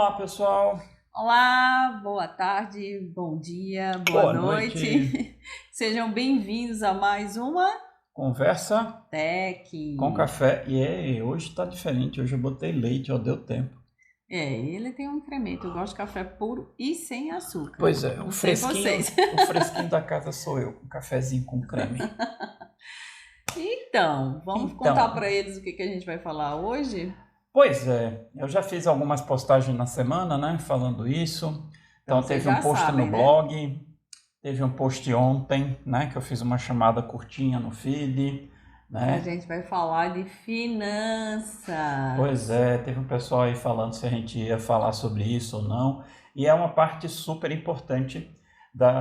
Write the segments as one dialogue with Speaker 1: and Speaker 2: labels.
Speaker 1: Olá, pessoal.
Speaker 2: Olá, boa tarde, bom dia, boa
Speaker 1: Boa noite.
Speaker 2: noite. Sejam bem-vindos a mais uma
Speaker 1: Conversa
Speaker 2: Tech.
Speaker 1: com café. Hoje tá diferente. Hoje eu botei leite, ó, deu tempo.
Speaker 2: Ele tem um incremento. Eu gosto de café puro e sem açúcar.
Speaker 1: Pois é, o
Speaker 2: Não sei
Speaker 1: fresquinho,
Speaker 2: vocês.
Speaker 1: o fresquinho da casa sou eu, com cafezinho com creme.
Speaker 2: Então, vamos contar
Speaker 1: Então,
Speaker 2: para eles o que a gente vai falar hoje?
Speaker 1: pois é, eu já fiz algumas postagens na semana, né, falando isso.
Speaker 2: Então,
Speaker 1: Então
Speaker 2: vocês
Speaker 1: teve um
Speaker 2: já
Speaker 1: post no
Speaker 2: sabem, né?
Speaker 1: blog, teve um post ontem, né, que eu fiz uma chamada curtinha no feed,
Speaker 2: Que a
Speaker 1: né?
Speaker 2: gente vai falar de
Speaker 1: Pois
Speaker 2: finanças.
Speaker 1: é, teve um pessoal aí falando se a gente ia falar sobre isso ou não, e é uma parte super importante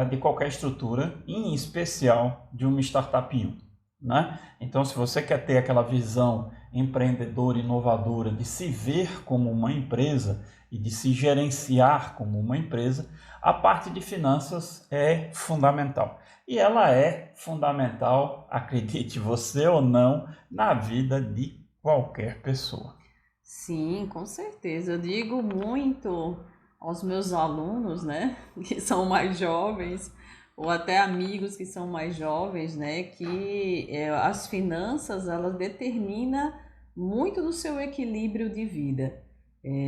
Speaker 1: de qualquer estrutura, em especial de uma startup 1, né? Então, se você quer ter aquela visão empreendedora, inovadora, de se ver como uma empresa e de se gerenciar como uma empresa, a parte de finanças é fundamental. E ela é fundamental, acredite você ou não, na vida de qualquer pessoa.
Speaker 2: Sim, com certeza. Eu digo muito aos meus alunos, né, que são mais jovens, ou até amigos que são mais jovens, né, que as finanças, elas determinam muito do seu equilíbrio de vida.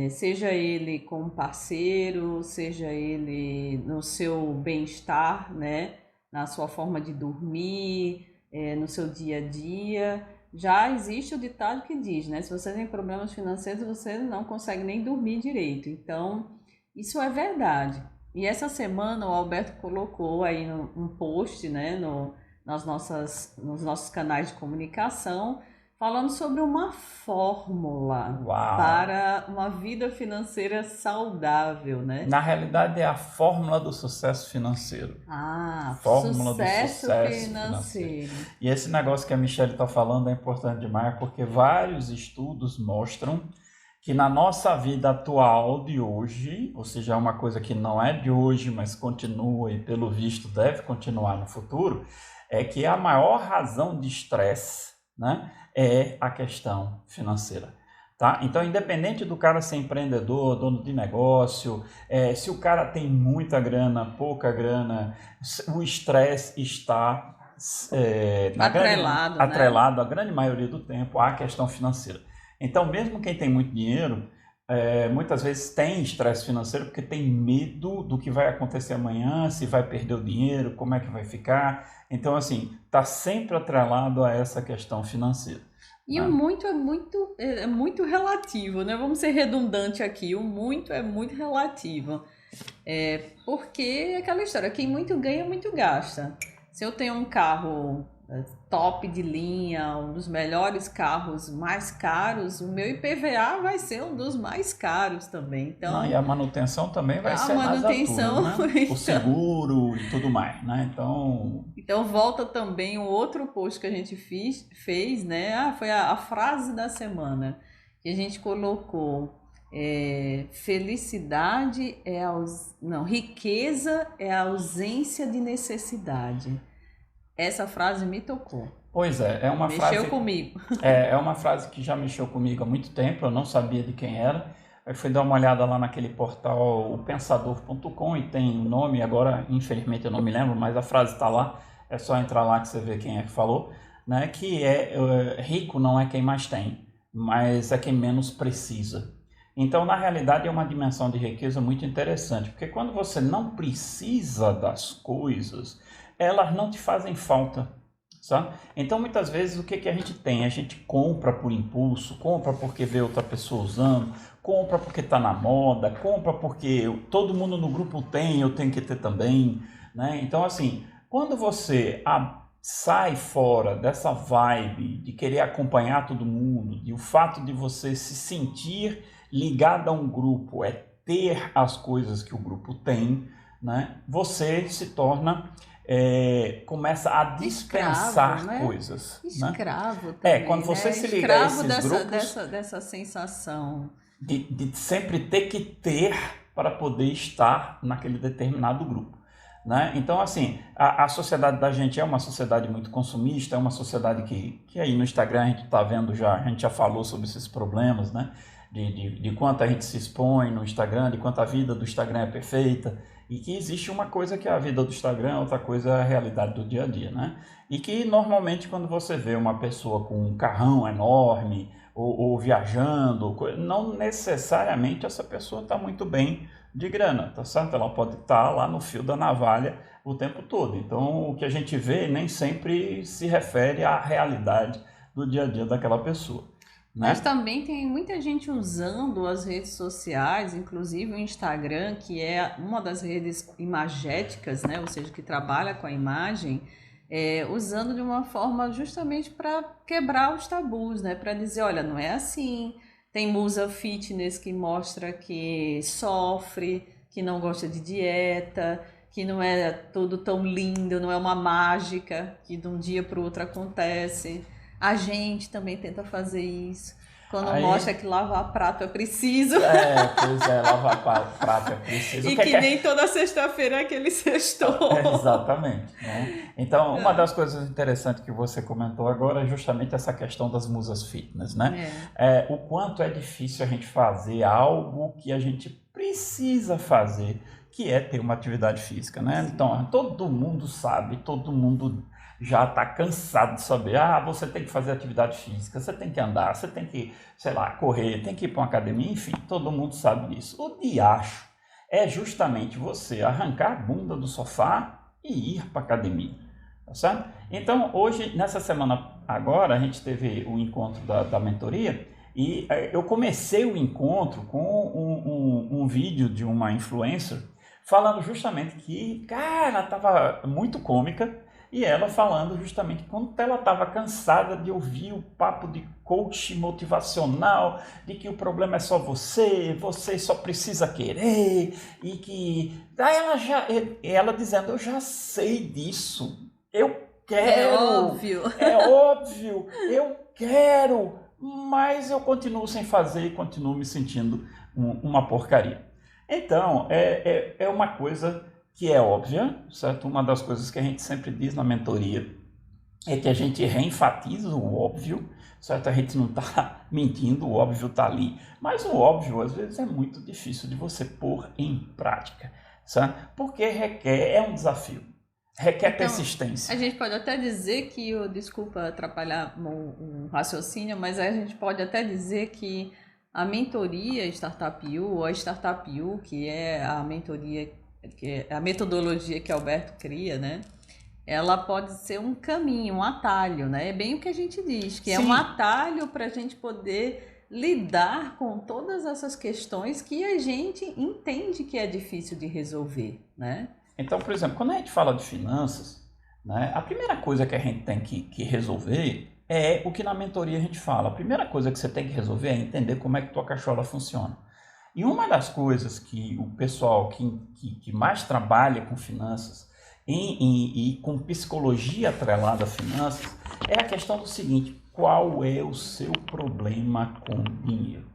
Speaker 2: Seja ele com parceiro, seja ele no seu bem-estar, né, na sua forma de dormir, no seu dia a dia. Já existe o ditado que diz, né? Se você tem problemas financeiros, você não consegue nem dormir direito. Então, isso é verdade. E essa semana o Alberto colocou aí um post, né, nos nossos canais de comunicação, falando sobre uma fórmula
Speaker 1: Uau!
Speaker 2: para uma vida financeira saudável, né?
Speaker 1: Na realidade, é a fórmula do sucesso financeiro.
Speaker 2: Ah,
Speaker 1: Fórmula do
Speaker 2: sucesso
Speaker 1: sucesso financeiro.
Speaker 2: financeiro.
Speaker 1: E esse negócio que a Michelle está falando é importante demais, porque vários estudos mostram que na nossa vida atual de hoje, ou seja, é uma coisa que não é de hoje, mas continua e pelo visto deve continuar no futuro, é que a maior razão de estresse, né, é a questão financeira. Tá? Então, independente do cara ser empreendedor, dono de negócio, se o cara tem muita grana, pouca grana, o estresse está
Speaker 2: Atrelado, né?
Speaker 1: atrelado a grande maioria do tempo à questão financeira. Então, mesmo quem tem muito dinheiro, muitas vezes tem estresse financeiro porque tem medo do que vai acontecer amanhã, se vai perder o dinheiro, como é que vai ficar. Então, assim, está sempre atrelado a essa questão financeira.
Speaker 2: E o
Speaker 1: Né?
Speaker 2: muito é muito relativo, né? Vamos ser redundante aqui. O muito é muito relativo. Porque é aquela história, quem muito ganha, muito gasta. Se eu tenho um carro top de linha, um dos melhores carros mais caros, o meu IPVA vai ser um dos mais caros também.
Speaker 1: Não, e
Speaker 2: Então,
Speaker 1: a manutenção também vai
Speaker 2: a
Speaker 1: ser mais a tua,
Speaker 2: manutenção.
Speaker 1: né? O seguro e tudo mais, né? Então,
Speaker 2: Então volta também o outro post que a gente fez, né? Foi a frase da semana que a gente colocou. Felicidade é não, riqueza é a ausência de necessidade. Essa frase me tocou,
Speaker 1: pois é uma
Speaker 2: mexeu
Speaker 1: frase,
Speaker 2: comigo.
Speaker 1: é uma frase que já mexeu comigo há muito tempo, eu não sabia de quem era. Aí fui dar uma olhada lá naquele portal opensador.com e tem o nome, agora infelizmente eu não me lembro, mas a frase está lá, é só entrar lá que você vê quem é que falou, né? Que rico não é quem mais tem, mas é quem menos precisa. Então, na realidade, é uma dimensão de riqueza muito interessante, porque quando você não precisa das coisas, elas não te fazem falta. Sabe? Então, muitas vezes, o que, que a gente tem? A gente compra por impulso, compra porque vê outra pessoa usando, compra porque está na moda, compra porque todo mundo no grupo tem, eu tenho que ter também. Né? Então, assim, quando você sai fora dessa vibe de querer acompanhar todo mundo, de o fato de você se sentir ligado a um grupo é ter as coisas que o grupo tem, né? Você se torna começa a
Speaker 2: Escravo,
Speaker 1: dispensar
Speaker 2: né?
Speaker 1: coisas, né?
Speaker 2: Escravo
Speaker 1: Quando
Speaker 2: também,
Speaker 1: você
Speaker 2: né?
Speaker 1: se liga a
Speaker 2: Escravo
Speaker 1: esses grupos,
Speaker 2: dessa sensação.
Speaker 1: de sempre ter que ter para poder estar naquele determinado grupo. Né? Então, assim, a sociedade da gente é uma sociedade muito consumista, é uma sociedade que aí no Instagram a gente está vendo já, a gente já falou sobre esses problemas, né? de quanto a gente se expõe no Instagram, de quanto a vida do Instagram é perfeita, e que existe uma coisa que é a vida do Instagram, outra coisa é a realidade do dia a dia, né? E que normalmente quando você vê uma pessoa com um carrão enorme ou viajando, não necessariamente essa pessoa está muito bem de grana, tá certo? Ela pode estar lá no fio da navalha o tempo todo. Então, o que a gente vê nem sempre se refere à realidade do dia a dia daquela pessoa,
Speaker 2: Mas
Speaker 1: né?
Speaker 2: também tem muita gente usando as redes sociais, inclusive o Instagram, que é uma das redes imagéticas, né? Ou seja, que trabalha com a imagem, usando de uma forma justamente para quebrar os tabus, né? Para dizer, olha, não é assim. Tem musa fitness que mostra que sofre, que não gosta de dieta, que não é tudo tão lindo, não é uma mágica que de um dia para o outro acontece. A gente também tenta fazer isso. Quando mostra
Speaker 1: Aí,
Speaker 2: que lavar prato é preciso
Speaker 1: pois é, lavar prato é preciso. O
Speaker 2: e
Speaker 1: que é
Speaker 2: que
Speaker 1: que
Speaker 2: nem
Speaker 1: é?
Speaker 2: toda sexta-feira é aquele sextou.
Speaker 1: Exatamente, né? Então, uma das coisas interessantes que você comentou agora é justamente essa questão das musas fitness, né?
Speaker 2: É.
Speaker 1: O quanto é difícil a gente fazer algo que a gente precisa fazer, que é ter uma atividade física, né? Então, todo mundo sabe, todo mundo já está cansado de saber, você tem que fazer atividade física, você tem que andar, você tem que, sei lá, correr, tem que ir para uma academia, enfim, todo mundo sabe disso. O diacho é justamente você arrancar a bunda do sofá e ir para a academia, tá certo? Então, hoje, nessa semana agora, a gente teve o encontro da mentoria e eu comecei o encontro com um vídeo de uma influencer falando justamente que, cara, estava muito cômica e ela falando justamente quando ela estava cansada de ouvir o papo de coach motivacional, de que o problema é só você, você só precisa querer, e que ela dizendo, eu já sei disso, eu
Speaker 2: É
Speaker 1: quero,
Speaker 2: óbvio.
Speaker 1: é óbvio, eu quero, mas eu continuo sem fazer e continuo me sentindo uma porcaria. Então, é uma coisa que é óbvia, certo? Uma das coisas que a gente sempre diz na mentoria é que a gente reenfatiza o óbvio, certo? A gente não está mentindo, o óbvio está ali. Mas o óbvio, às vezes, é muito difícil de você pôr em prática, certo? Porque é um desafio, requer
Speaker 2: Então, a
Speaker 1: persistência.
Speaker 2: gente pode até dizer que, desculpa atrapalhar um raciocínio, mas a gente pode até dizer que a mentoria Startup U, ou a Startup U, que é a mentoria, que é a metodologia que Alberto cria, né? Ela pode ser um caminho, um atalho, né? É bem o que a gente diz, que é um
Speaker 1: Sim,
Speaker 2: atalho para a gente poder lidar com todas essas questões que a gente entende que é difícil de resolver, né?
Speaker 1: então, por exemplo, quando a gente fala de finanças, né, a primeira coisa que a gente tem que resolver é o que na mentoria a gente fala. A primeira coisa que você tem que resolver é entender como é que tua cachola funciona. E uma das coisas que o pessoal que mais trabalha com finanças e com psicologia atrelada a finanças é a questão do seguinte: qual é o seu problema com dinheiro?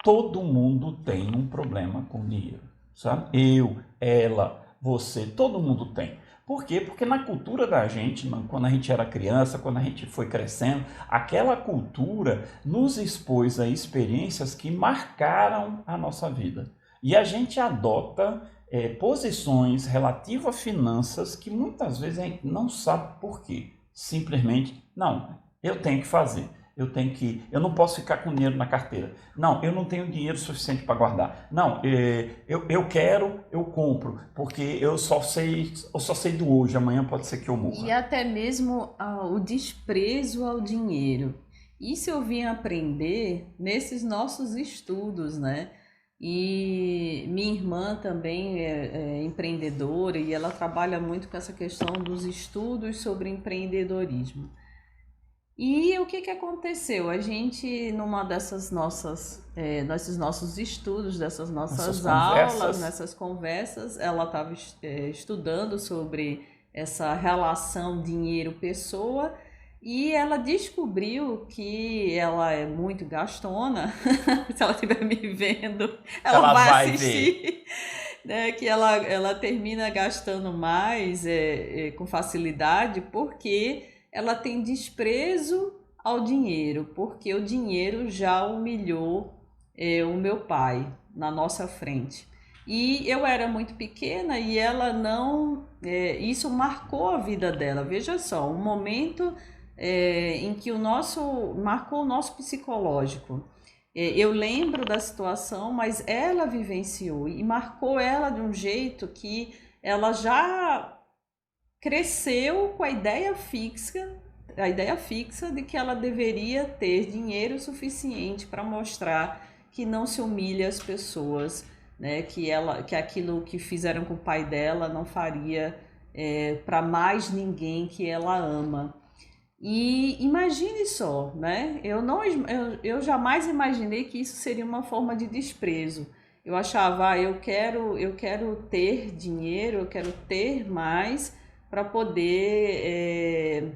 Speaker 1: Todo mundo tem um problema com dinheiro, sabe? Eu, ela, você, todo mundo tem. Por quê? Porque na cultura da gente, quando a gente era criança, quando a gente foi crescendo, aquela cultura nos expôs a experiências que marcaram a nossa vida. E a gente adota posições relativas a finanças que muitas vezes a gente não sabe por quê. Simplesmente, não, eu tenho que fazer. Eu não posso ficar com dinheiro na carteira. Não, eu não tenho dinheiro suficiente para guardar. Não, eu quero, eu compro, porque eu só sei do hoje, amanhã pode ser que eu
Speaker 2: E
Speaker 1: morra.
Speaker 2: até mesmo o desprezo ao dinheiro. Isso eu vim aprender nesses nossos estudos, né? E minha irmã também é empreendedora e ela trabalha muito com essa questão dos estudos sobre empreendedorismo. E o que que aconteceu? A gente, numa nesses nossos estudos, dessas
Speaker 1: Essas
Speaker 2: nossas aulas,
Speaker 1: conversas,
Speaker 2: nessas conversas, ela estava estudando sobre essa relação dinheiro-pessoa e ela descobriu que ela é muito gastona. Se ela estiver me vendo, ela
Speaker 1: ela
Speaker 2: vai
Speaker 1: vai ver.
Speaker 2: assistir. Né, que ela termina gastando mais com facilidade porque ela tem desprezo ao dinheiro, porque o dinheiro já humilhou o meu pai na nossa frente. E eu era muito pequena e ela não. Isso marcou a vida dela. Veja só, um momento em que marcou o nosso psicológico. Eu lembro da situação, mas ela vivenciou e marcou ela de um jeito que ela já cresceu com a ideia fixa de que ela deveria ter dinheiro suficiente para mostrar que não se humilha as pessoas, né? Que aquilo que fizeram com o pai dela não faria para mais ninguém que ela ama. E imagine só, né? Eu jamais imaginei que isso seria uma forma de desprezo. Eu achava, eu quero ter dinheiro, eu quero ter mais para poder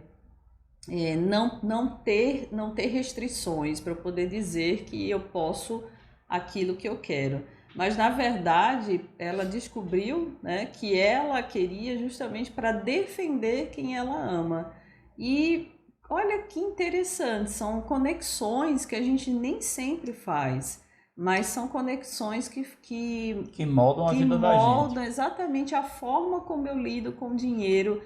Speaker 2: não ter restrições, para poder dizer que eu posso aquilo que eu quero. Mas na verdade, ela descobriu, né, que ela queria justamente para defender quem ela ama. E olha que interessante, são conexões que a gente nem sempre faz, mas são conexões
Speaker 1: Que moldam a
Speaker 2: que
Speaker 1: vida da gente.
Speaker 2: moldam exatamente a forma como eu lido com o dinheiro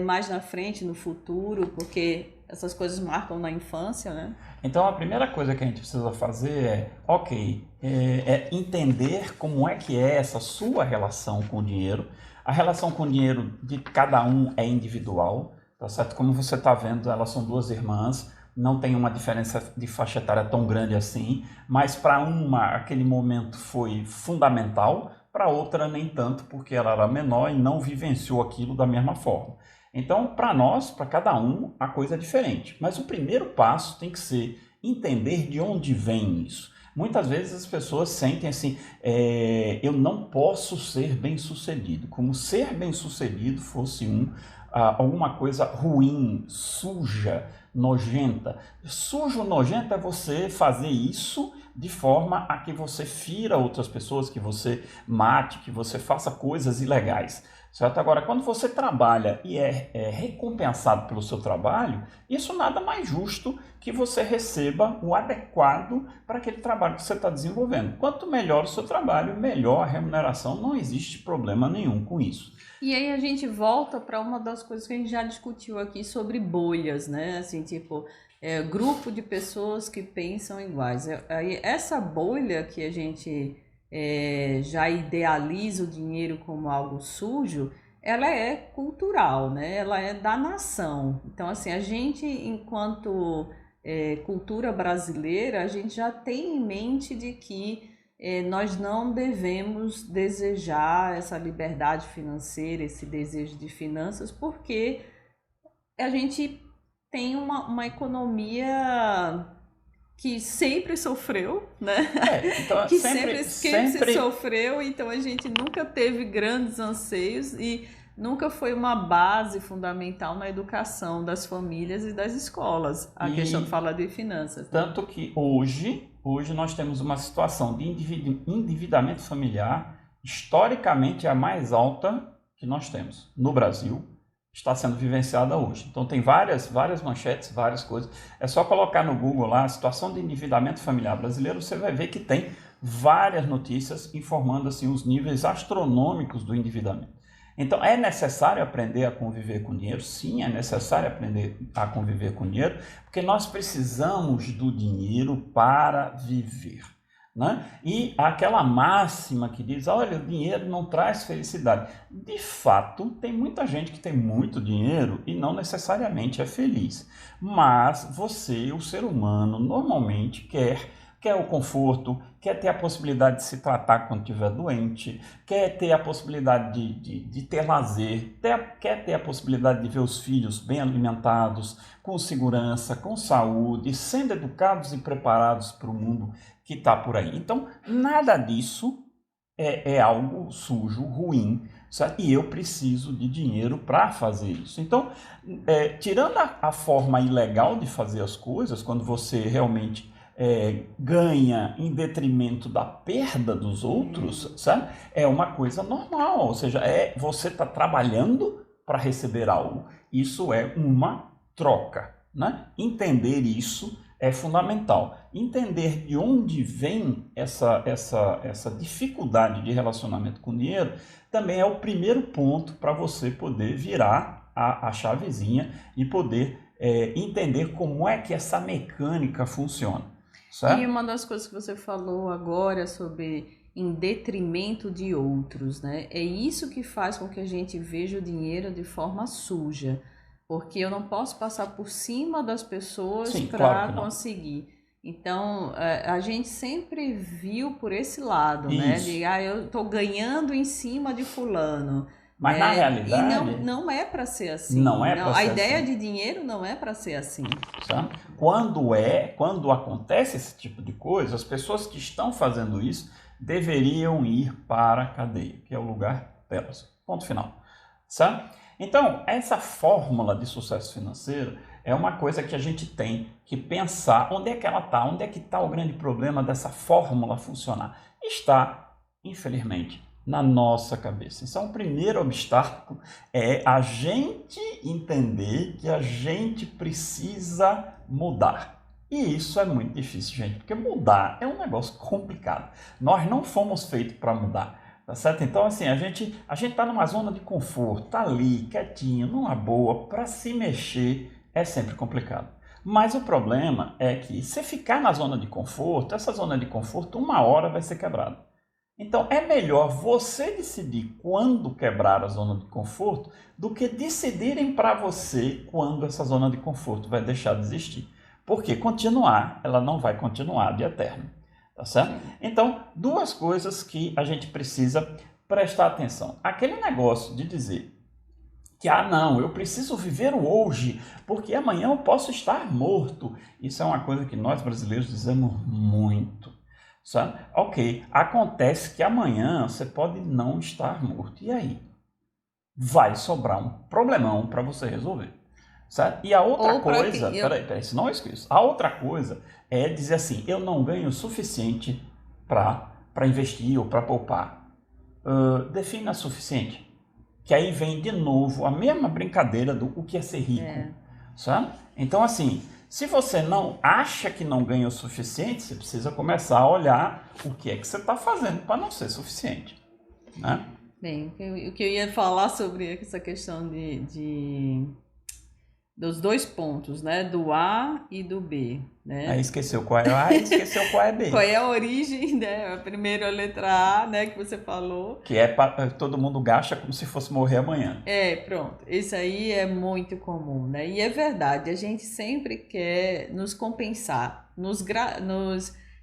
Speaker 2: mais na frente, no futuro, porque essas coisas marcam na infância, né?
Speaker 1: Então a primeira coisa que a gente precisa fazer é, ok, é entender como é que é essa sua relação com o dinheiro. A relação com o dinheiro de cada um é individual, tá certo? Como você está vendo, elas são duas irmãs, não tem uma diferença de faixa etária tão grande assim, mas para uma aquele momento foi fundamental, para outra nem tanto, porque ela era menor e não vivenciou aquilo da mesma forma. Então, para nós, para cada um, a coisa é diferente. Mas o primeiro passo tem que ser entender de onde vem isso. Muitas vezes as pessoas sentem assim, eu não posso ser bem-sucedido, como ser bem-sucedido fosse alguma coisa ruim, suja, nojenta. Sujo, nojento é você fazer isso de forma a que você fira outras pessoas, que você mate, que você faça coisas ilegais. Certo? Agora, quando você trabalha e é recompensado pelo seu trabalho, isso nada mais justo que você receba o adequado para aquele trabalho que você está desenvolvendo. Quanto melhor o seu trabalho, melhor a remuneração, não existe problema nenhum com isso.
Speaker 2: E aí a gente volta para uma das coisas que a gente já discutiu aqui sobre bolhas, né? Assim, tipo, grupo de pessoas que pensam iguais. Aí essa bolha que a gente já idealiza o dinheiro como algo sujo, ela é cultural, né? Ela é da nação. Então, assim, a gente, enquanto cultura brasileira, a gente já tem em mente de que nós não devemos desejar essa liberdade financeira, esse desejo de finanças, porque a gente tem uma economia que sempre sofreu, né?
Speaker 1: Então
Speaker 2: Que sempre se sofreu, então a gente nunca teve grandes anseios e nunca foi uma base fundamental na educação das famílias e das escolas, a questão de falar de finanças.
Speaker 1: Né? Tanto que hoje nós temos uma situação de endividamento familiar historicamente a mais alta que nós temos no Brasil, está sendo vivenciada hoje. Então tem várias manchetes, várias coisas. É só colocar no Google lá a situação de endividamento familiar brasileiro, você vai ver que tem várias notícias informando assim os níveis astronômicos do endividamento. Então é necessário aprender a conviver com dinheiro? Sim, é necessário aprender a conviver com dinheiro, porque nós precisamos do dinheiro para viver. Né? E aquela máxima que diz, olha, o dinheiro não traz felicidade. De fato, tem muita gente que tem muito dinheiro e não necessariamente é feliz. Mas você, o ser humano, normalmente quer o conforto, quer ter a possibilidade de se tratar quando estiver doente, quer ter a possibilidade de ter lazer, quer ter a possibilidade de ver os filhos bem alimentados, com segurança, com saúde, sendo educados e preparados para o mundo que está por aí. Então, nada disso é algo sujo, ruim, certo? E eu preciso de dinheiro para fazer isso. Então, tirando a forma ilegal de fazer as coisas, quando você realmente ganha em detrimento da perda dos outros, sabe? É uma coisa normal, ou seja, você está trabalhando para receber algo. Isso é uma troca, né? Entender isso é fundamental. Entender de onde vem essa dificuldade de relacionamento com o dinheiro também é o primeiro ponto para você poder virar a chavezinha e poder entender como é que essa mecânica funciona. Certo?
Speaker 2: E uma das coisas que você falou agora sobre em detrimento de outros, né? É isso que faz com que a gente veja o dinheiro de forma suja, porque eu não posso passar por cima das pessoas
Speaker 1: Sim,
Speaker 2: para
Speaker 1: claro que não.
Speaker 2: conseguir. Então, a gente sempre viu por esse lado, né?
Speaker 1: Isso.
Speaker 2: De, eu tô ganhando em cima de fulano,
Speaker 1: Mas na
Speaker 2: né? E
Speaker 1: realidade,
Speaker 2: não é para ser assim.
Speaker 1: não é
Speaker 2: Não,
Speaker 1: para
Speaker 2: a
Speaker 1: ser
Speaker 2: ideia
Speaker 1: assim.
Speaker 2: de dinheiro não é para ser assim.
Speaker 1: Sabe? Quando acontece esse tipo de coisa, as pessoas que estão fazendo isso deveriam ir para a cadeia, que é o lugar delas. Ponto final. Sabe? Então, essa fórmula de sucesso financeiro é uma coisa que a gente tem que pensar onde é que ela está, onde é que está o grande problema dessa fórmula funcionar. Está, infelizmente, na nossa cabeça. Então, o primeiro obstáculo é a gente entender que a gente precisa mudar. E isso é muito difícil, gente, porque mudar é um negócio complicado. Nós não fomos feitos para mudar. Tá certo? Então, assim, a gente tá numa zona de conforto, tá ali, quietinho, numa boa, para se mexer é sempre complicado. Mas o problema é que se ficar na zona de conforto, essa zona de conforto, uma hora vai ser quebrada. Então, é melhor você decidir quando quebrar a zona de conforto do que decidirem para você quando essa zona de conforto vai deixar de existir. Porque continuar, ela não vai continuar de eterno. Tá certo? Então, duas coisas que a gente precisa prestar atenção. Aquele negócio de dizer que, não, eu preciso viver o hoje, porque amanhã eu posso estar morto. Isso é uma coisa que nós brasileiros dizemos muito. Sabe? Ok, acontece que amanhã você pode não estar morto. E aí? Vai sobrar um problemão para você resolver. Certo? E a outra coisa, peraí, isso não é isso. A outra coisa é dizer assim, eu não ganho o suficiente para investir ou para poupar. Defina suficiente. Que aí vem de novo a mesma brincadeira do o que é ser rico. Sabe? Então, assim, se você não acha que não ganha o suficiente, você precisa começar a olhar o que é que você está fazendo para não ser suficiente. Né?
Speaker 2: Bem, o que eu ia falar sobre essa questão dos dois pontos, né? Do A e do B, né?
Speaker 1: Aí esqueceu qual é A e esqueceu qual é B.
Speaker 2: Qual é a origem, né? A primeira letra A, né? Que você falou.
Speaker 1: Que todo mundo gasta como se fosse morrer amanhã.
Speaker 2: Pronto. Isso aí é muito comum, né? E é verdade, a gente sempre quer nos compensar, nos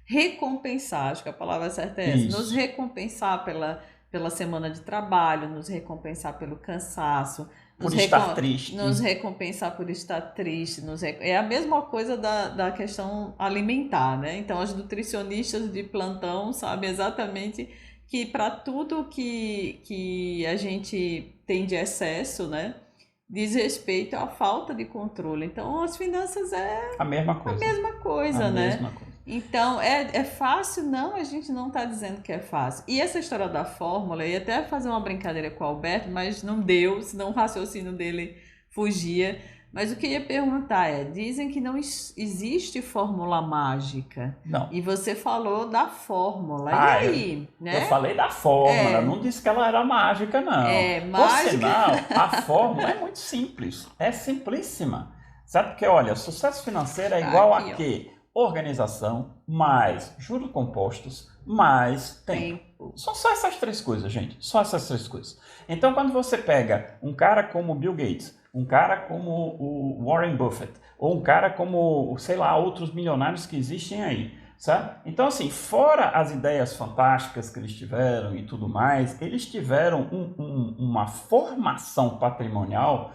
Speaker 2: recompensar, acho que a palavra certa é essa.
Speaker 1: Isso.
Speaker 2: Nos recompensar pela semana de trabalho, nos recompensar pelo cansaço,
Speaker 1: por estar triste.
Speaker 2: Nos recompensar por estar triste. É a mesma coisa da questão alimentar, né? Então, as nutricionistas de plantão sabem exatamente que para tudo que a gente tem de excesso, né? Diz respeito à falta de controle. Então, as finanças é
Speaker 1: a mesma coisa,
Speaker 2: né?
Speaker 1: Mesma coisa.
Speaker 2: Então, é fácil? Não, a gente não está dizendo que é fácil. E essa história da fórmula, eu ia até fazer uma brincadeira com o Alberto, mas não deu, senão o raciocínio dele fugia. Mas o que eu ia perguntar dizem que não existe fórmula mágica.
Speaker 1: Não.
Speaker 2: E você falou da fórmula. E aí?
Speaker 1: Eu falei da fórmula, não disse que ela era mágica, não.
Speaker 2: Mágica.
Speaker 1: Por sinal, a fórmula é muito simples, é simplíssima. Sabe porque, olha, sucesso financeiro é igual a quê? Organização, mais juros compostos, mais tempo. São só essas três coisas, gente. Só essas três coisas. Então, quando você pega um cara como Bill Gates, um cara como o Warren Buffett, ou um cara como, sei lá, outros milionários que existem aí, sabe? Então, assim, fora as ideias fantásticas que eles tiveram e tudo mais, eles tiveram uma formação patrimonial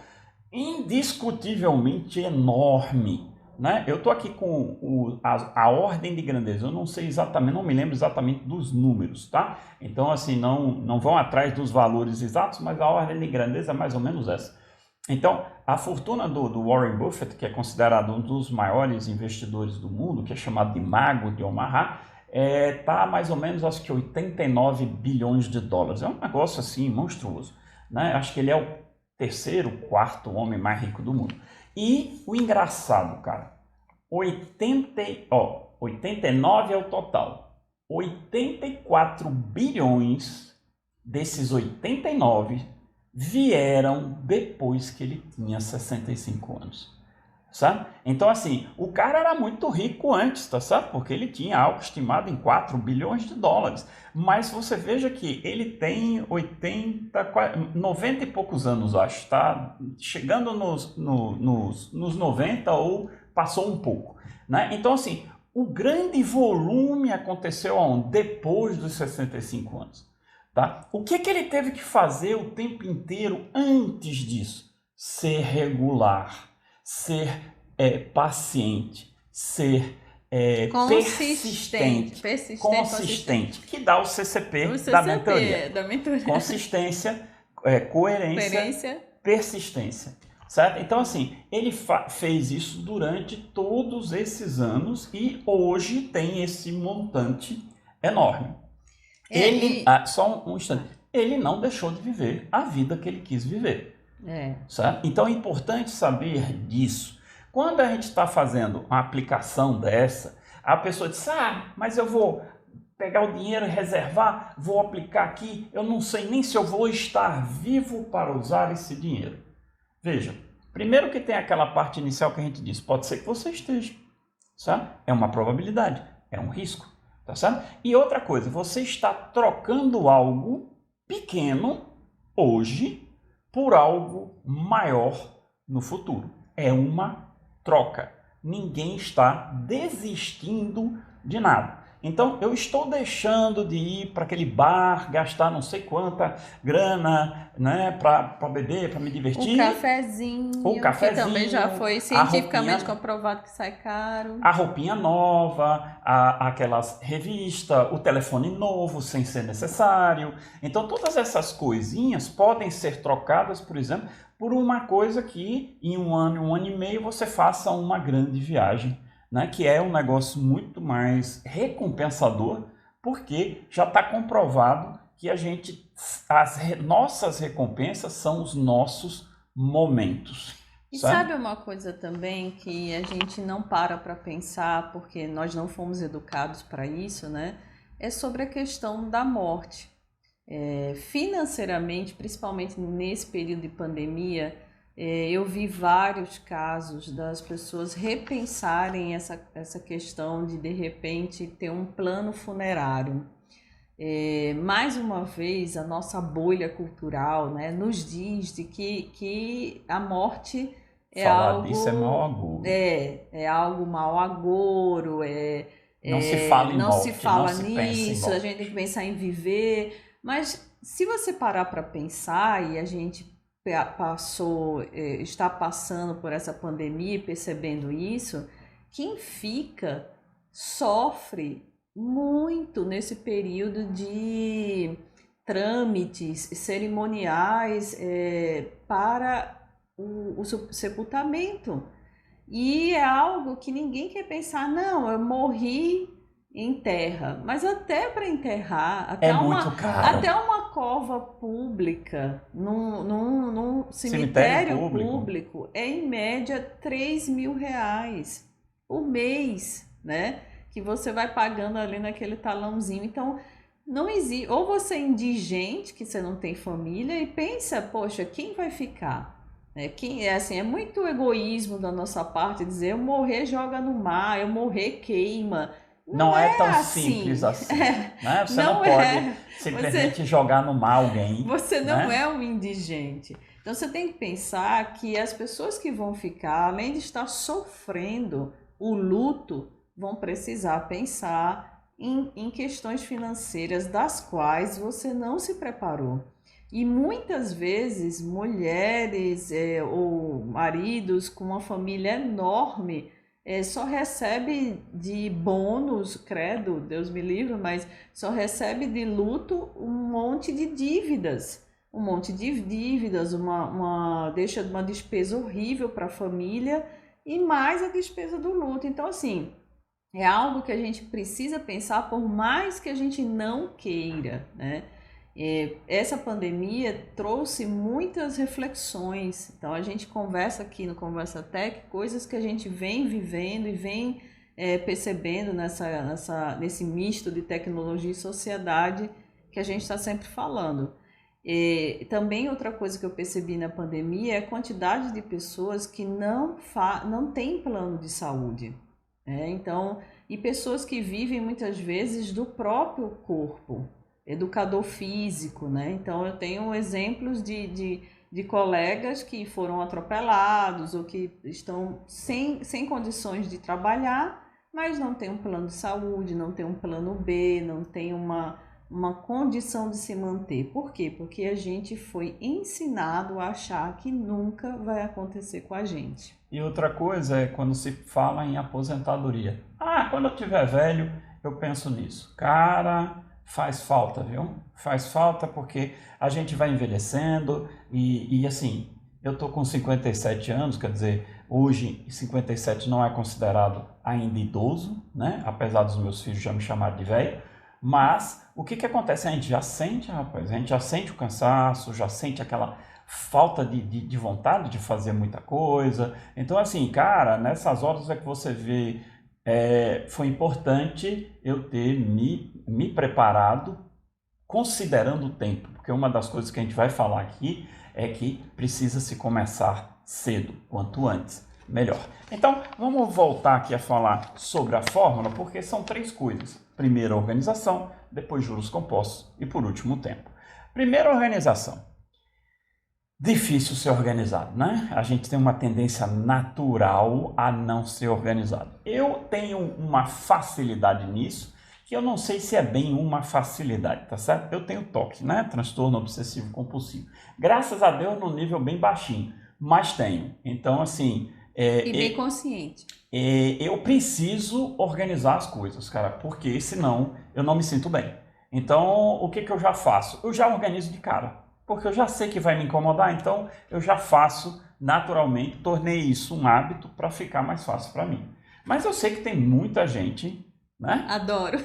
Speaker 1: indiscutivelmente enorme. Né? Eu estou aqui com a ordem de grandeza, eu não sei exatamente, não me lembro exatamente dos números, tá? Então, assim, não vão atrás dos valores exatos, mas a ordem de grandeza é mais ou menos essa. Então, a fortuna do Warren Buffett, que é considerado um dos maiores investidores do mundo, que é chamado de Mago de Omaha, está mais ou menos, acho que 89 bilhões de dólares. É um negócio, assim, monstruoso. Né? Acho que ele é o terceiro, quarto homem mais rico do mundo. E o engraçado, cara, 89 é o total. 84 bilhões desses 89 vieram depois que ele tinha 65 anos. Sabe? Então, assim, o cara era muito rico antes, tá certo? Porque ele tinha algo estimado em 4 bilhões de dólares. Mas você veja que ele tem 90 e poucos anos, acho, tá? Chegando nos 90 ou passou um pouco, né? Então, assim, o grande volume aconteceu onde? Depois dos 65 anos, tá? O que ele teve que fazer o tempo inteiro antes disso? Ser regular, ser paciente, ser consistente, que dá o CCP, da mentoria. Consistência, coerência, persistência. Certo? Então, assim, ele fez isso durante todos esses anos e hoje tem esse montante enorme. Só um instante. Ele não deixou de viver a vida que ele quis viver. Certo? Então, é importante saber disso. Quando a gente está fazendo uma aplicação dessa, a pessoa diz, mas eu vou pegar o dinheiro e reservar, vou aplicar aqui, eu não sei nem se eu vou estar vivo para usar esse dinheiro. Veja, primeiro que tem aquela parte inicial que a gente disse, pode ser que você esteja, sabe? É uma probabilidade, é um risco, tá certo? E outra coisa, você está trocando algo pequeno hoje por algo maior no futuro. É uma troca. Ninguém está desistindo de nada. Então, eu estou deixando de ir para aquele bar, gastar não sei quanta grana, né, para beber, para me divertir.
Speaker 2: O cafezinho, que também já foi cientificamente comprovado que sai caro.
Speaker 1: A roupinha nova, aquelas revistas, o telefone novo sem ser necessário. Então, todas essas coisinhas podem ser trocadas, por exemplo, por uma coisa que em um ano e meio você faça uma grande viagem, né? Que é um negócio muito mais recompensador, porque já está comprovado que as nossas recompensas são os nossos momentos.
Speaker 2: E sabe uma coisa também que a gente não para pensar, porque nós não fomos educados para isso, né? É sobre a questão da morte. Financeiramente, principalmente nesse período de pandemia, eu vi vários casos das pessoas repensarem essa questão de repente ter um plano funerário. Mais uma vez, a nossa bolha cultural, né, nos diz de que a morte é algo...
Speaker 1: Isso é mau agouro.
Speaker 2: É algo mau agouro,
Speaker 1: não se fala em
Speaker 2: não
Speaker 1: morte,
Speaker 2: se fala
Speaker 1: não se
Speaker 2: nisso,
Speaker 1: pensa em morte.
Speaker 2: A gente tem que pensar em viver. Mas se você parar para pensar, e a gente está passando por essa pandemia e percebendo isso, quem fica sofre muito nesse período de trâmites cerimoniais para o sepultamento. E é algo que ninguém quer pensar, não, eu morri em terra, mas até para enterrar,
Speaker 1: muito caro.
Speaker 2: Até uma cova pública, num cemitério público, é em média R$3.000 por mês, né? Que você vai pagando ali naquele talãozinho. Então, não existe. Ou você é indigente, que você não tem família, e pensa, poxa, quem vai ficar? É muito egoísmo da nossa parte dizer, eu morrer joga no mar, eu morrer queima.
Speaker 1: Não é tão simples assim. Né? Você não pode simplesmente jogar no mar alguém.
Speaker 2: Você não é um indigente. Então você tem que pensar que as pessoas que vão ficar, além de estar sofrendo o luto, vão precisar pensar em questões financeiras das quais você não se preparou. E muitas vezes mulheres ou maridos com uma família enorme só recebe de bônus, credo, Deus me livre, mas só recebe de luto um monte de dívidas. Deixa uma despesa horrível para a família e mais a despesa do luto. Então, assim, é algo que a gente precisa pensar por mais que a gente não queira, né? Essa pandemia trouxe muitas reflexões. Então, a gente conversa aqui no Conversa Tech, coisas que a gente vem vivendo e vem percebendo nesse misto de tecnologia e sociedade que a gente está sempre falando. Também outra coisa que eu percebi na pandemia é a quantidade de pessoas que não têm plano de saúde. Então, e pessoas que vivem muitas vezes do próprio corpo, educador físico, né? Então, eu tenho exemplos de colegas que foram atropelados ou que estão sem condições de trabalhar, mas não tem um plano de saúde, não tem um plano B, não tem uma condição de se manter. Por quê? Porque a gente foi ensinado a achar que nunca vai acontecer com a gente.
Speaker 1: E outra coisa é quando se fala em aposentadoria. Quando eu tiver velho, eu penso nisso. Cara, faz falta, viu? Faz falta porque a gente vai envelhecendo e assim, eu tô com 57 anos, quer dizer, hoje 57 não é considerado ainda idoso, né? Apesar dos meus filhos já me chamarem de velho. Mas o que acontece? A gente já sente, rapaz, a gente já sente o cansaço, já sente aquela falta de vontade de fazer muita coisa. Então, assim, cara, nessas horas é que você vê, foi importante eu ter me preparado considerando o tempo, porque uma das coisas que a gente vai falar aqui é que precisa se começar cedo, quanto antes, melhor. Então, vamos voltar aqui a falar sobre a fórmula, porque são 3 coisas. Primeiro, a organização, depois juros compostos e, por último, o tempo. Primeiro, a organização. Difícil ser organizado, né? A gente tem uma tendência natural a não ser organizado. Eu tenho uma facilidade nisso, que eu não sei se é bem uma facilidade, tá certo? Eu tenho TOC, né? Transtorno obsessivo compulsivo. Graças a Deus, no nível bem baixinho, mas tenho. Então, assim...
Speaker 2: e bem consciente.
Speaker 1: Eu preciso organizar as coisas, cara, porque senão eu não me sinto bem. Então, o que eu já faço? Eu já organizo de cara, porque eu já sei que vai me incomodar, então eu já faço naturalmente, tornei isso um hábito para ficar mais fácil para mim. Mas eu sei que tem muita gente, né?
Speaker 2: Adoro.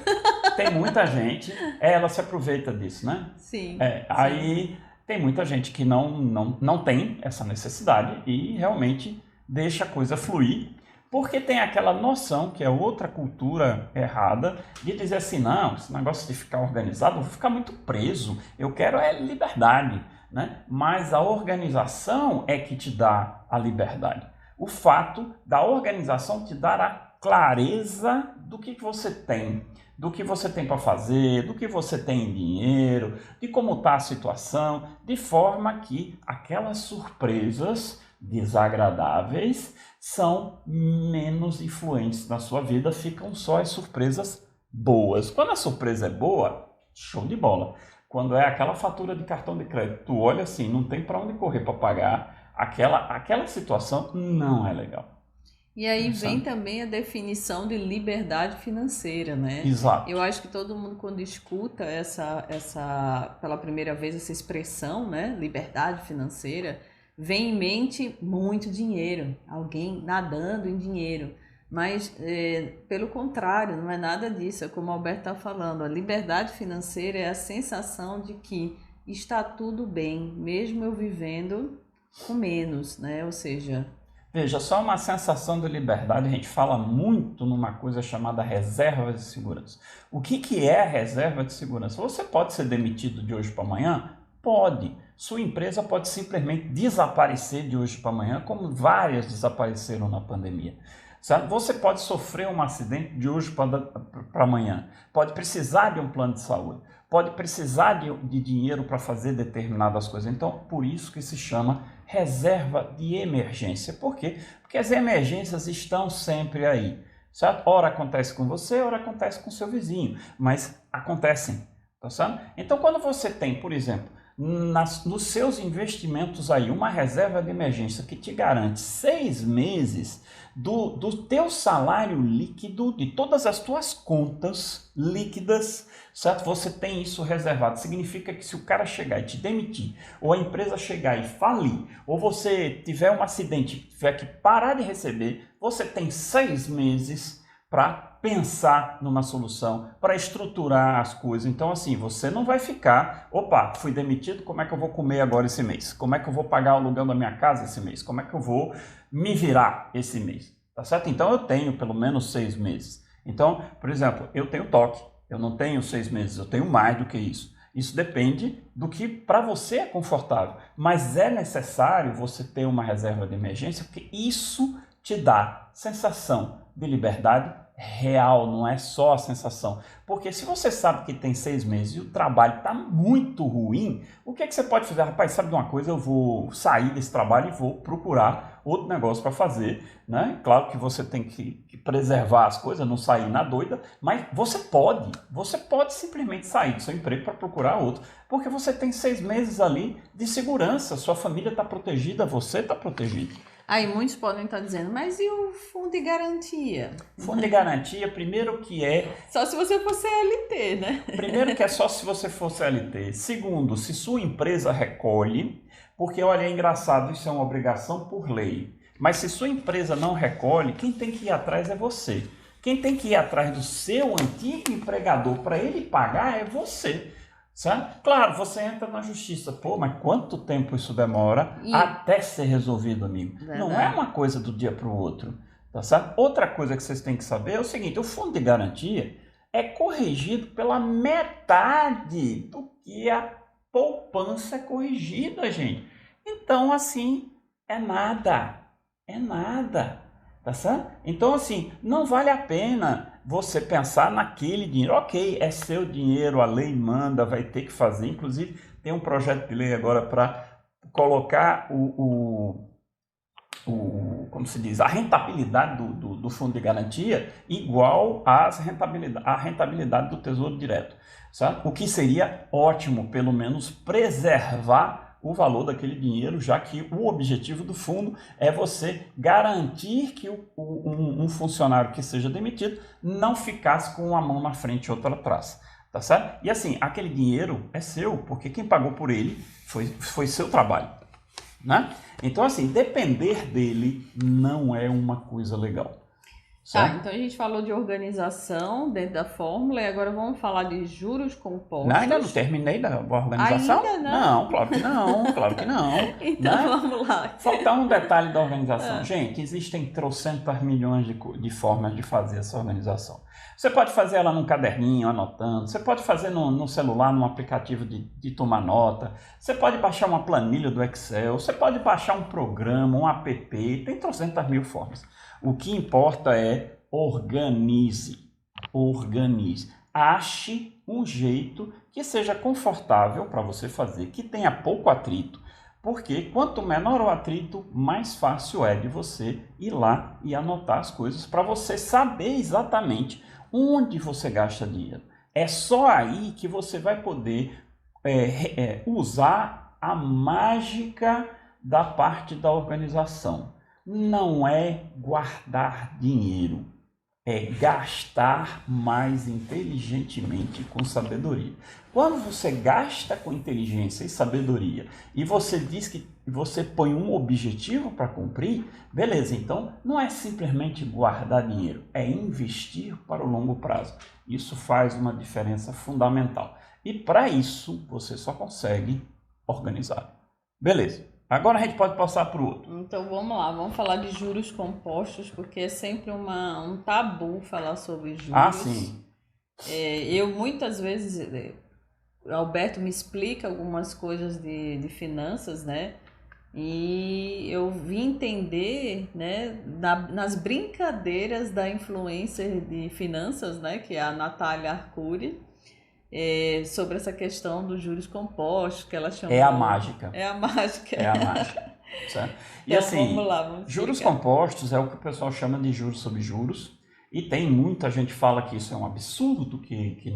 Speaker 1: Tem muita gente, ela se aproveita disso, né?
Speaker 2: Sim.
Speaker 1: Aí tem muita gente que não tem essa necessidade e realmente deixa a coisa fluir, porque tem aquela noção, que é outra cultura errada, de dizer assim, não, esse negócio de ficar organizado, eu vou ficar muito preso, eu quero liberdade, né? Mas a organização é que te dá a liberdade. O fato da organização te dar a clareza do que você tem, do que você tem para fazer, do que você tem em dinheiro, de como está a situação, de forma que aquelas surpresas desagradáveis são menos influentes na sua vida, ficam só as surpresas boas. Quando a surpresa é boa, show de bola. Quando é aquela fatura de cartão de crédito, tu olha assim, não tem para onde correr para pagar, aquela situação não é legal.
Speaker 2: E aí vem também a definição de liberdade financeira, né?
Speaker 1: Exato.
Speaker 2: Eu acho que todo mundo, quando escuta pela primeira vez essa expressão, né, liberdade financeira, vem em mente muito dinheiro, alguém nadando em dinheiro. Mas, pelo contrário, não é nada disso. É como o Alberto está falando, a liberdade financeira é a sensação de que está tudo bem, mesmo eu vivendo com menos, né? Ou seja...
Speaker 1: Veja, só uma sensação de liberdade, a gente fala muito numa coisa chamada reserva de segurança. O que é a reserva de segurança? Você pode ser demitido de hoje para amanhã? Pode. Sua empresa pode simplesmente desaparecer de hoje para amanhã, como várias desapareceram na pandemia. Sabe? Você pode sofrer um acidente de hoje para amanhã, pode precisar de um plano de saúde, pode precisar de dinheiro para fazer determinadas coisas. Então, por isso que se chama reserva de emergência. Por quê? Porque as emergências estão sempre aí. Certo? Ora acontece com você, ora acontece com seu vizinho, mas acontecem. Tá certo? Então, quando você tem, por exemplo, nos seus investimentos aí, uma reserva de emergência que te garante 6 meses do teu salário líquido, de todas as tuas contas líquidas, certo? Você tem isso reservado. Significa que se o cara chegar e te demitir, ou a empresa chegar e falir, ou você tiver um acidente e tiver que parar de receber, você tem 6 meses para pensar numa solução, para estruturar as coisas. Então, assim, você não vai ficar, opa, fui demitido, como é que eu vou comer agora esse mês? Como é que eu vou pagar o aluguel da minha casa esse mês? Como é que eu vou me virar esse mês? Tá certo? Então, eu tenho pelo menos 6 meses. Então, por exemplo, eu tenho toque, eu não tenho 6 meses, eu tenho mais do que isso. Isso depende do que para você é confortável, mas é necessário você ter uma reserva de emergência, porque isso te dá sensação de liberdade real, não é só a sensação. Porque se você sabe que tem 6 meses e o trabalho está muito ruim, o que é que você pode fazer? Rapaz, sabe de uma coisa? Eu vou sair desse trabalho e vou procurar outro negócio para fazer, né? Claro que você tem que preservar as coisas, não sair na doida, mas você pode simplesmente sair do seu emprego para procurar outro, porque você tem 6 meses ali de segurança, sua família está protegida, você está protegido.
Speaker 2: Aí muitos podem estar dizendo, mas e o fundo de garantia?
Speaker 1: Fundo de garantia, primeiro que é...
Speaker 2: Só se você for CLT, né?
Speaker 1: Primeiro que é só se você for CLT. Segundo, se sua empresa recolhe, porque olha, é engraçado, isso é uma obrigação por lei. Mas se sua empresa não recolhe, quem tem que ir atrás é você. Quem tem que ir atrás do seu antigo empregador para ele pagar é você. Sabe? Claro, você entra na justiça, pô, mas quanto tempo isso demora até ser resolvido, amigo? Verdade. Não é uma coisa do dia para o outro, tá certo? Outra coisa que vocês têm que saber é o seguinte, o fundo de garantia é corrigido pela metade do que a poupança é corrigida, gente. Então, assim, é nada, tá certo? Então, assim, não vale a pena você pensar naquele dinheiro. Ok, é seu dinheiro, a lei manda, vai ter que fazer. Inclusive, tem um projeto de lei agora para colocar como se diz, a rentabilidade do fundo de garantia igual à rentabilidade do Tesouro Direto. Sabe? O que seria ótimo, pelo menos, preservar o valor daquele dinheiro, já que o objetivo do fundo é você garantir que um funcionário que seja demitido não ficasse com uma mão na frente e outra atrás, tá certo? E assim, aquele dinheiro é seu, porque quem pagou por ele foi seu trabalho, né? Então assim, depender dele não é uma coisa legal.
Speaker 2: Tá, então a gente falou de organização dentro da fórmula e agora vamos falar de juros compostos.
Speaker 1: Ainda não terminei da organização?
Speaker 2: Ainda não?
Speaker 1: Não, claro que não, claro que não.
Speaker 2: Então
Speaker 1: né?
Speaker 2: vamos lá.
Speaker 1: Faltar um detalhe da organização. Gente, existem trocentas milhões de formas de fazer essa organização. Você pode fazer ela num caderninho, anotando. Você pode fazer no celular, num aplicativo de tomar nota. Você pode baixar uma planilha do Excel. Você pode baixar um programa, um app. Tem trocentas mil formas. O que importa é organize. Ache um jeito que seja confortável para você fazer, que tenha pouco atrito, porque quanto menor o atrito, mais fácil é de você ir lá e anotar as coisas para você saber exatamente onde você gasta dinheiro. É só aí que você vai poder usar a mágica da parte da organização. Não é guardar dinheiro, é gastar mais inteligentemente com sabedoria. Quando você gasta com inteligência e sabedoria e você diz que você põe um objetivo para cumprir, beleza, então não é simplesmente guardar dinheiro, é investir para o longo prazo. Isso faz uma diferença fundamental. E para isso você só consegue organizar. Beleza. Agora a gente pode passar para o outro.
Speaker 2: Então vamos lá, vamos falar de juros compostos, porque é sempre um tabu falar sobre juros.
Speaker 1: Ah, sim.
Speaker 2: Eu muitas vezes, Alberto me explica algumas coisas de finanças, né? E eu vim entender, né, nas brincadeiras da influencer de finanças, né, que é a Natália Arcuri, sobre essa questão dos juros compostos, que ela chamou...
Speaker 1: É a mágica.
Speaker 2: É a mágica.
Speaker 1: É a mágica. Certo? E
Speaker 2: Então,
Speaker 1: assim,
Speaker 2: vamos lá, vamos
Speaker 1: juros
Speaker 2: explicar.
Speaker 1: compostos é o que o pessoal chama de juros sobre juros. E tem muita gente que fala que isso é um absurdo, que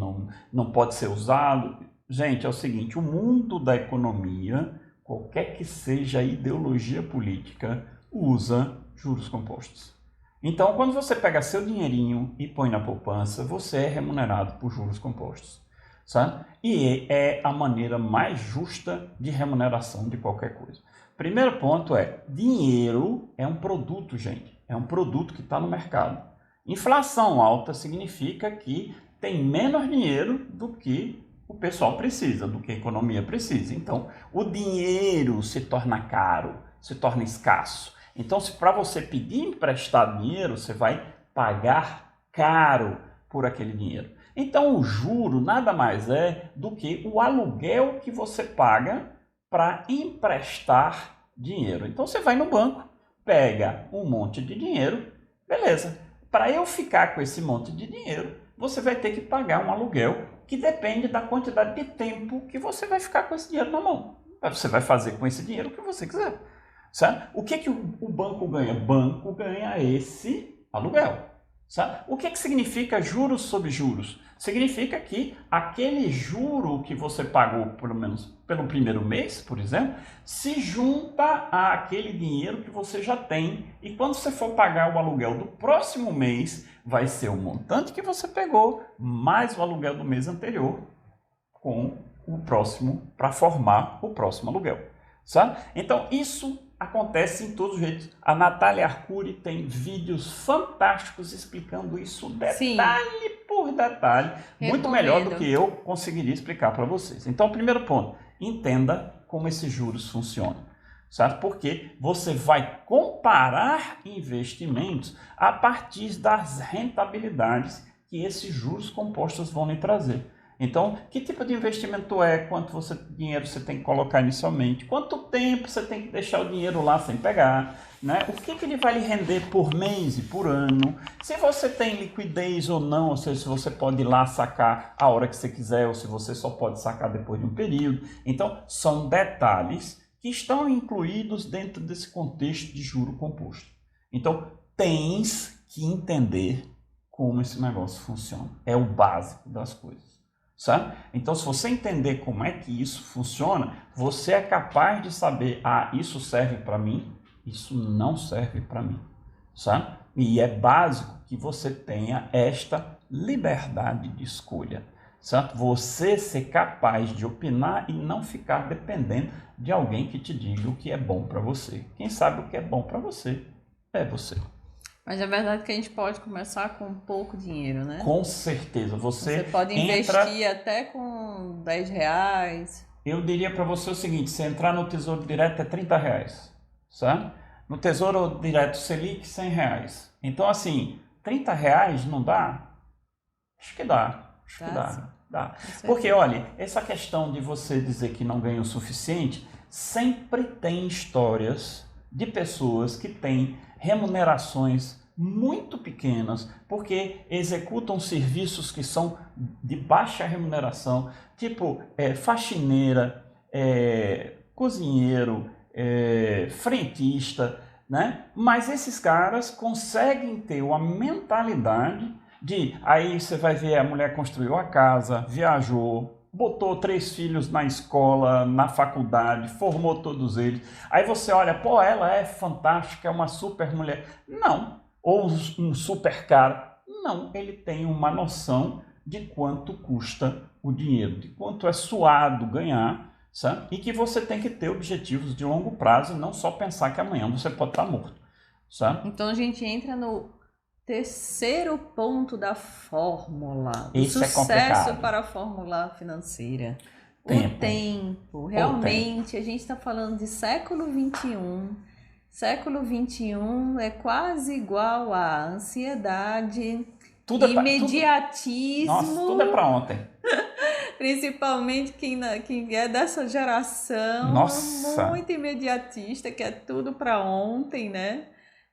Speaker 1: não pode ser usado. Gente, é o seguinte, o mundo da economia, qualquer que seja a ideologia política, usa juros compostos. Então, quando você pega seu dinheirinho e põe na poupança, você é remunerado por juros compostos. Sabe? E é a maneira mais justa de remuneração de qualquer coisa. Primeiro ponto é, dinheiro é um produto, gente. É um produto que está no mercado. Inflação alta significa que tem menos dinheiro do que o pessoal precisa, do que a economia precisa. Então, o dinheiro se torna caro, se torna escasso. Então, se para você pedir emprestar dinheiro, você vai pagar caro por aquele dinheiro. Então, o juro nada mais é do que o aluguel que você paga para emprestar dinheiro. Então, você vai no banco, pega um monte de dinheiro, beleza. Para eu ficar com esse monte de dinheiro, você vai ter que pagar um aluguel que depende da quantidade de tempo que você vai ficar com esse dinheiro na mão. Você vai fazer com esse dinheiro o que você quiser. Sabe? O que o banco ganha? O banco ganha esse aluguel. Sabe? O que significa juros sobre juros? Significa que aquele juro que você pagou, pelo menos pelo primeiro mês, por exemplo, se junta àquele dinheiro que você já tem. E quando você for pagar o aluguel do próximo mês, vai ser o montante que você pegou, mais o aluguel do mês anterior, com o próximo, para formar o próximo aluguel. Sabe? Então, isso acontece em todos os jeitos. A Natália Arcuri tem vídeos fantásticos explicando isso detalhe por detalhe, muito melhor do que eu conseguiria explicar para vocês. Então, primeiro ponto, entenda como esses juros funcionam, certo? Porque você vai comparar investimentos a partir das rentabilidades que esses juros compostos vão lhe trazer. Então, que tipo de investimento é? Quanto dinheiro você tem que colocar inicialmente? Quanto tempo você tem que deixar o dinheiro lá sem pegar? Né? O que ele vai lhe render por mês e por ano? Se você tem liquidez ou não, ou seja, se você pode ir lá sacar a hora que você quiser, ou se você só pode sacar depois de um período. Então, são detalhes que estão incluídos dentro desse contexto de juro composto. Então, tens que entender como esse negócio funciona. É o básico das coisas. Sabe? Então, se você entender como é que isso funciona, você é capaz de saber, isso serve para mim, isso não serve para mim. Sabe? E é básico que você tenha esta liberdade de escolha. Certo? Você ser capaz de opinar e não ficar dependendo de alguém que te diga o que é bom para você. Quem sabe o que é bom para você é você.
Speaker 2: Mas é verdade que a gente pode começar com pouco dinheiro, né?
Speaker 1: Com certeza. Você
Speaker 2: pode investir até com R$10.
Speaker 1: Eu diria para você o seguinte, se entrar no Tesouro Direto é R$30, sabe? No Tesouro Direto Selic, R$100. Então, assim, R$30 não dá? Acho que dá. Acho que dá. Dá. Porque, olha, essa questão de você dizer que não ganha o suficiente, sempre tem histórias de pessoas que têm remunerações muito pequenas, porque executam serviços que são de baixa remuneração, tipo faxineira, cozinheiro, frentista, né? Mas esses caras conseguem ter uma mentalidade de, aí você vai ver, a mulher construiu a casa, viajou, botou 3 filhos na escola, na faculdade, formou todos eles. Aí você olha, pô, ela é fantástica, é uma super mulher. Não. Ou um super cara. Não, ele tem uma noção de quanto custa o dinheiro, de quanto é suado ganhar, sabe? E que você tem que ter objetivos de longo prazo e não só pensar que amanhã você pode estar morto, sabe?
Speaker 2: Então a gente entra no terceiro ponto da fórmula.
Speaker 1: Esse
Speaker 2: sucesso
Speaker 1: é complicado.
Speaker 2: para a fórmula financeira.
Speaker 1: Tempo.
Speaker 2: O tempo. Realmente, a gente está falando de século XXI. Século XXI é quase igual a ansiedade, imediatismo.
Speaker 1: Nossa, tudo é para ontem.
Speaker 2: Principalmente quem é dessa geração.
Speaker 1: Nossa.
Speaker 2: Muito imediatista, que é tudo para ontem, né?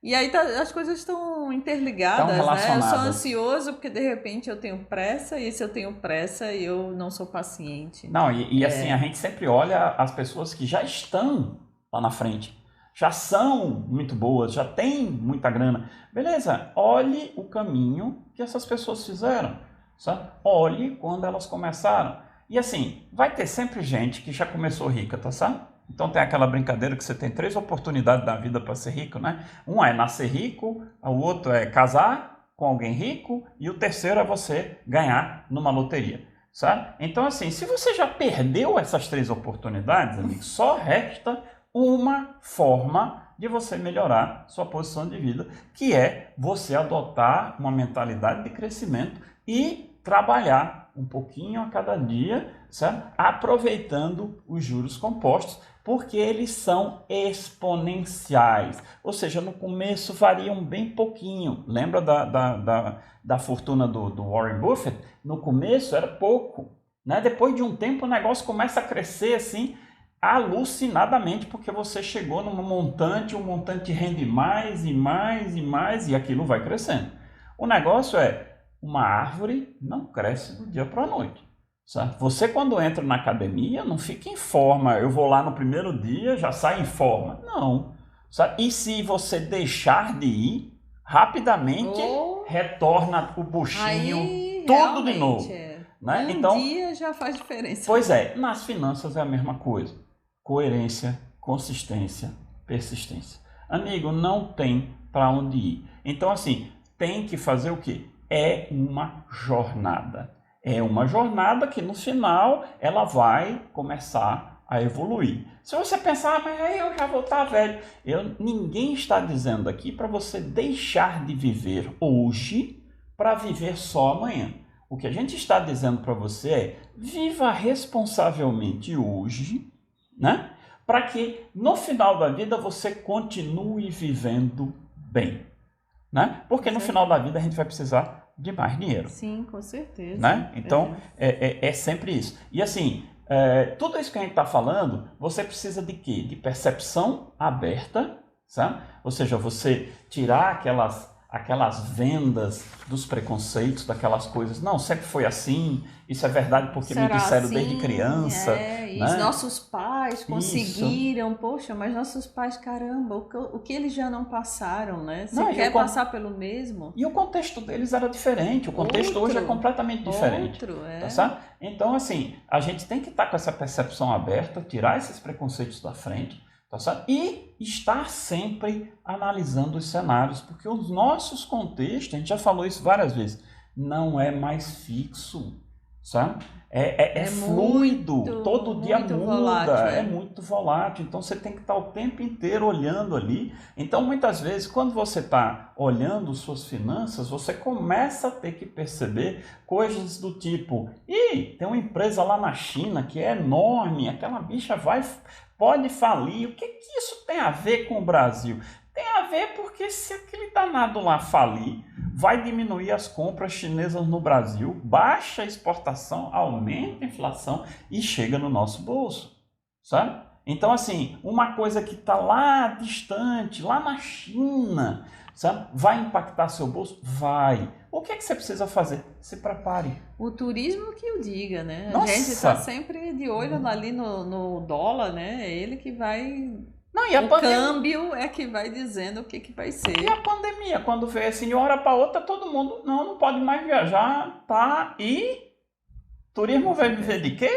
Speaker 2: E aí as coisas estão interligadas, né? Eu sou ansioso porque de repente eu tenho pressa, e se eu tenho pressa eu não sou paciente.
Speaker 1: Não, assim, a gente sempre olha as pessoas que já estão lá na frente, já são muito boas, já têm muita grana. Beleza, olhe o caminho que essas pessoas fizeram, sabe? Olhe quando elas começaram. E assim, vai ter sempre gente que já começou rica, tá certo? Então tem aquela brincadeira que você tem 3 oportunidades da vida para ser rico, né? Um é nascer rico, o outro é casar com alguém rico e o terceiro é você ganhar numa loteria, sabe? Então assim, se você já perdeu essas 3 oportunidades, amigo, só resta uma forma de você melhorar sua posição de vida, que é você adotar uma mentalidade de crescimento e trabalhar um pouquinho a cada dia, certo? Aproveitando os juros compostos, porque eles são exponenciais. Ou seja, no começo variam bem pouquinho. Lembra da fortuna do Warren Buffett? No começo era pouco, né? Depois de um tempo o negócio começa a crescer assim, alucinadamente, porque você chegou num montante, o montante rende mais e mais e mais, e aquilo vai crescendo. O negócio é, uma árvore não cresce do dia para a noite. Certo? Você, quando entra na academia, não fica em forma, eu vou lá no primeiro dia, já sai em forma. Não. Certo? E se você deixar de ir, rapidamente retorna o buchinho,
Speaker 2: aí,
Speaker 1: tudo de novo.
Speaker 2: Né? Então, dia já faz diferença.
Speaker 1: Pois é, nas finanças é a mesma coisa. Coerência, consistência, persistência. Amigo, não tem para onde ir. Então, assim, tem que fazer o quê? É uma jornada. É uma jornada que no final ela vai começar a evoluir. Se você pensar, mas aí eu já vou estar velho. Ninguém está dizendo aqui para você deixar de viver hoje para viver só amanhã. O que a gente está dizendo para você é, viva responsavelmente hoje, né? Para que no final da vida você continue vivendo bem, né? Porque no final da vida a gente vai precisar de mais dinheiro.
Speaker 2: Sim, com certeza.
Speaker 1: Né? Então, é sempre isso. E assim, tudo isso que a gente está falando, você precisa de quê? De percepção aberta, sabe? Ou seja, você tirar aquelas vendas dos preconceitos, daquelas coisas. Não, sempre foi assim, isso é verdade porque me disseram assim, desde criança.
Speaker 2: E os nossos pais conseguiram, isso. Poxa, mas nossos pais, caramba, o que eles já não passaram, né? Você quer passar pelo mesmo?
Speaker 1: E o contexto deles era diferente, o contexto hoje é completamente diferente. Tá certo? Então, assim, a gente tem que estar com essa percepção aberta, tirar esses preconceitos da frente, tá certo? E estar sempre analisando os cenários, porque os nossos contextos, a gente já falou isso várias vezes, não é mais fixo, sabe? É fluido, muito, todo dia muda, volátil, é muito volátil, então você tem que estar o tempo inteiro olhando ali. Então, muitas vezes, quando você está olhando suas finanças, você começa a ter que perceber coisas do tipo, tem uma empresa lá na China que é enorme, aquela bicha pode falir, o que isso tem a ver com o Brasil? Tem a ver porque se aquele danado lá falir, vai diminuir as compras chinesas no Brasil, baixa a exportação, aumenta a inflação e chega no nosso bolso, sabe? Então, assim, uma coisa que está lá distante, lá na China, sabe? Vai impactar seu bolso? Vai. O que você precisa fazer? Se prepare.
Speaker 2: O turismo que o diga, né?
Speaker 1: Nossa.
Speaker 2: A gente está sempre de olho ali no dólar, né? É ele que vai...
Speaker 1: Não, e a
Speaker 2: câmbio é que vai dizendo o que vai ser.
Speaker 1: E a pandemia, quando veio assim, de uma hora para outra, todo mundo não pode mais viajar, tá? E turismo vai viver de quê?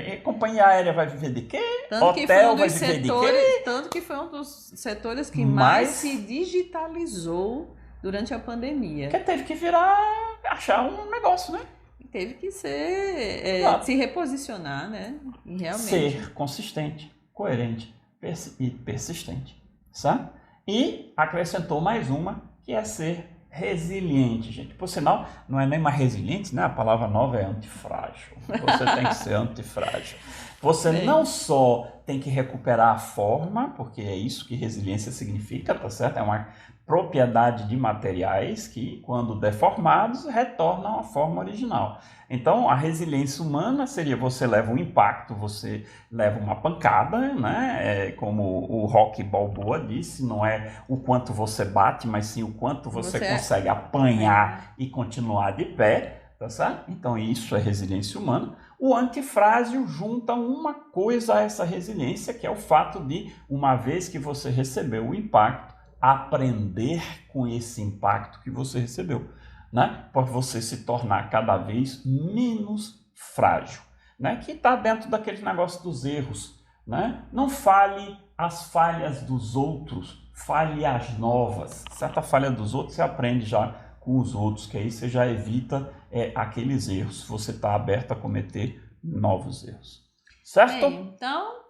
Speaker 1: E companhia aérea vai viver de quê? Hotel vai viver de quê?
Speaker 2: Tanto que foi um dos setores que mais se digitalizou durante a pandemia.
Speaker 1: Que teve que achar um negócio, né?
Speaker 2: Teve que se reposicionar, né? E realmente.
Speaker 1: Ser consistente, coerente e persistente, sabe? E acrescentou mais uma, que é ser resiliente, gente. Por sinal, não é nem mais resiliente, né? A palavra nova é antifrágil. Você tem que ser antifrágil. Você não só tem que recuperar a forma, porque é isso que resiliência significa, tá certo? É uma propriedade de materiais que, quando deformados, retornam à forma original. Então, a resiliência humana seria você leva um impacto, você leva uma pancada, né? Como o Rocky Balboa disse, não é o quanto você bate, mas sim o quanto você consegue apanhar e continuar de pé, tá certo? Então, isso é resiliência humana. O antifrágil junta uma coisa a essa resiliência, que é o fato de, uma vez que você recebeu o impacto, aprender com esse impacto que você recebeu, né? Para você se tornar cada vez menos frágil, né? Que está dentro daquele negócio dos erros, né? Não fale as falhas dos outros, fale as novas. Certa falha dos outros você aprende já com os outros, que aí você já evita aqueles erros, você está aberto a cometer novos erros, certo?
Speaker 2: Então,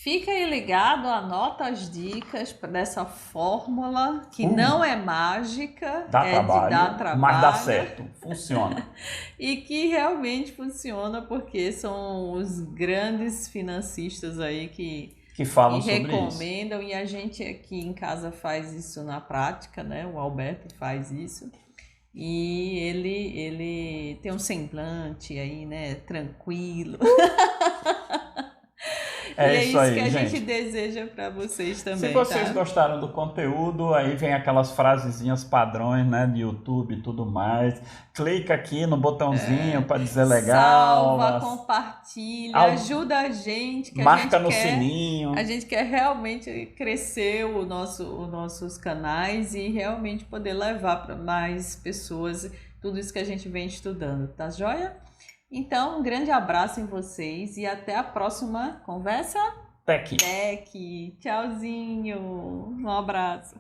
Speaker 2: Fica aí ligado, anota as dicas dessa fórmula, que não é mágica,
Speaker 1: Dá
Speaker 2: é de
Speaker 1: trabalho,
Speaker 2: dar trabalho.
Speaker 1: mas dá certo, funciona.
Speaker 2: E que realmente funciona, porque são os grandes financistas aí
Speaker 1: Que falam
Speaker 2: que
Speaker 1: sobre isso.
Speaker 2: recomendam, e a gente aqui em casa faz isso na prática, né? O Alberto faz isso. E ele tem um semblante aí, né? Tranquilo. E
Speaker 1: É
Speaker 2: é
Speaker 1: isso
Speaker 2: isso
Speaker 1: aí,
Speaker 2: que a
Speaker 1: gente.
Speaker 2: gente deseja para vocês também,
Speaker 1: Se vocês
Speaker 2: tá?
Speaker 1: gostaram do conteúdo, aí vem aquelas frasezinhas padrões, né, de YouTube e tudo mais. Clica aqui no botãozinho para dizer legal,
Speaker 2: Salva, compartilha,
Speaker 1: Al-
Speaker 2: ajuda a gente, que
Speaker 1: marca no sininho.
Speaker 2: a gente quer realmente crescer os nossos canais e realmente poder levar para mais pessoas tudo isso que a gente vem estudando, tá joia? Então, um grande abraço em vocês e até a próxima conversa
Speaker 1: Tech.
Speaker 2: Tech. Tchauzinho, um abraço.